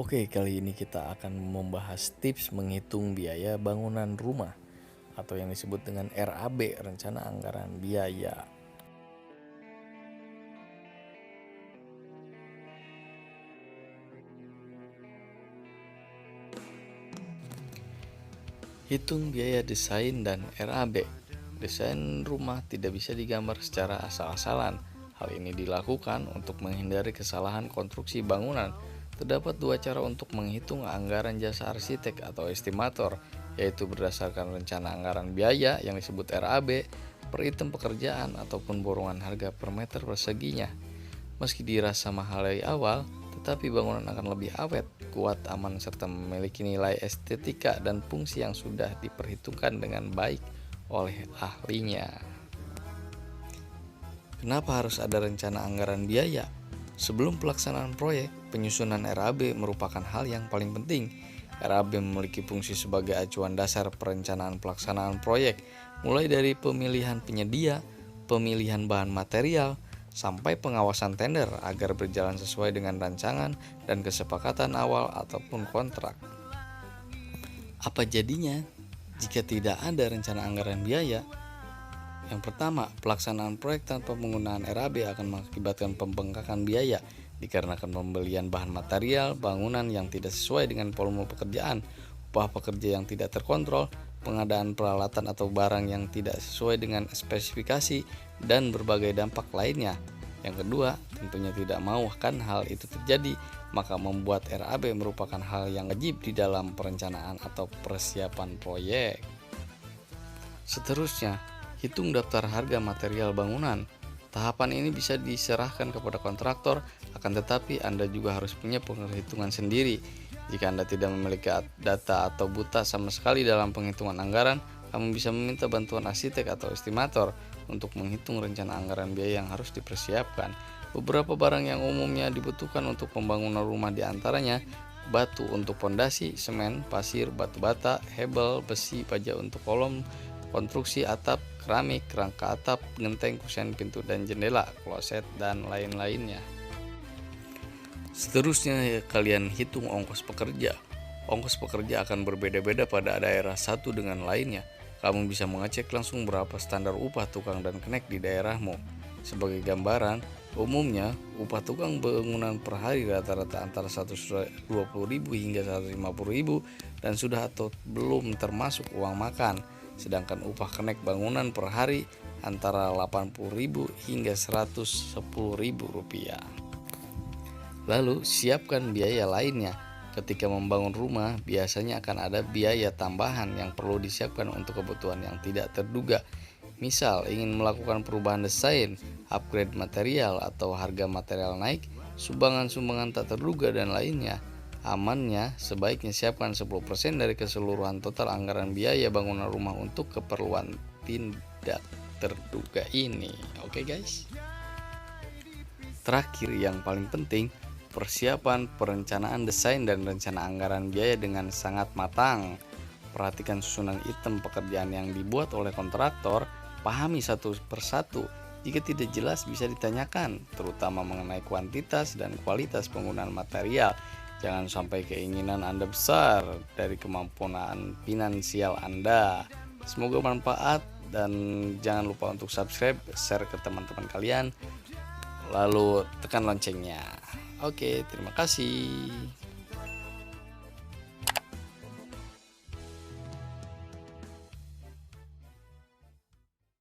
Oke, kali ini kita akan membahas tips menghitung biaya bangunan rumah atau yang disebut dengan RAB, Rencana Anggaran Biaya. Hitung biaya desain dan RAB. Desain rumah tidak bisa digambar secara asal-asalan. Hal ini dilakukan untuk menghindari kesalahan konstruksi bangunan. Terdapat dua cara untuk menghitung anggaran jasa arsitek atau estimator, yaitu berdasarkan rencana anggaran biaya yang disebut RAB, per item pekerjaan ataupun borongan harga per meter perseginya. Meski dirasa mahal dari awal, tetapi bangunan akan lebih awet, kuat, aman, serta memiliki nilai estetika dan fungsi yang sudah diperhitungkan dengan baik oleh ahlinya. Kenapa harus ada rencana anggaran biaya? Sebelum pelaksanaan proyek, penyusunan RAB merupakan hal yang paling penting. RAB memiliki fungsi sebagai acuan dasar perencanaan pelaksanaan proyek, mulai dari pemilihan penyedia, pemilihan bahan material, sampai pengawasan tender agar berjalan sesuai dengan rancangan dan kesepakatan awal ataupun kontrak. Apa jadinya jika tidak ada rencana anggaran biaya? Yang pertama, pelaksanaan proyek tanpa penggunaan RAB akan mengakibatkan pembengkakan biaya dikarenakan pembelian bahan material bangunan yang tidak sesuai dengan volume pekerjaan, upah pekerja yang tidak terkontrol, pengadaan peralatan atau barang yang tidak sesuai dengan spesifikasi, dan berbagai dampak lainnya. Yang kedua, tentunya tidak mau kan hal itu terjadi, maka membuat RAB merupakan hal yang wajib di dalam perencanaan atau persiapan proyek. Seterusnya, hitung daftar harga material bangunan. Tahapan ini bisa diserahkan kepada kontraktor, akan tetapi Anda juga harus punya penghitungan sendiri. Jika Anda tidak memiliki data atau buta sama sekali dalam penghitungan anggaran, kamu bisa meminta bantuan arsitek atau estimator untuk menghitung rencana anggaran biaya yang harus dipersiapkan. Beberapa barang yang umumnya dibutuhkan untuk pembangunan rumah diantaranya batu untuk pondasi, semen, pasir, batu bata, hebel, besi, baja untuk kolom, konstruksi atap, keramik, rangka atap, genteng, kusen, pintu dan jendela, kloset, dan lain-lainnya. Seterusnya, kalian hitung ongkos pekerja. Ongkos pekerja akan berbeda-beda pada daerah satu dengan lainnya. Kamu bisa mengecek langsung berapa standar upah tukang dan kenek di daerahmu. Sebagai gambaran, umumnya upah tukang bangunan per hari rata-rata antara 120.000 hingga 150.000 dan sudah atau belum termasuk uang makan. Sedangkan upah kenek bangunan per hari antara 80.000 hingga 110.000 rupiah. Lalu siapkan biaya lainnya. Ketika membangun rumah, biasanya akan ada biaya tambahan yang perlu disiapkan untuk kebutuhan yang tidak terduga. Misal ingin melakukan perubahan desain, upgrade material, atau harga material naik, sumbangan-sumbangan tak terduga dan lainnya. Amannya, sebaiknya siapkan 10% dari keseluruhan total anggaran biaya bangunan rumah untuk keperluan tidak terduga ini. Oke guys. Terakhir yang paling penting, persiapan perencanaan desain dan rencana anggaran biaya dengan sangat matang. Perhatikan susunan item pekerjaan yang dibuat oleh kontraktor, pahami satu persatu. Jika tidak jelas bisa ditanyakan, terutama mengenai kuantitas dan kualitas penggunaan material. Jangan sampai keinginan Anda besar dari kemampuan finansial Anda. Semoga bermanfaat dan jangan lupa untuk subscribe, share ke teman-teman kalian, lalu tekan loncengnya. Oke, terima kasih.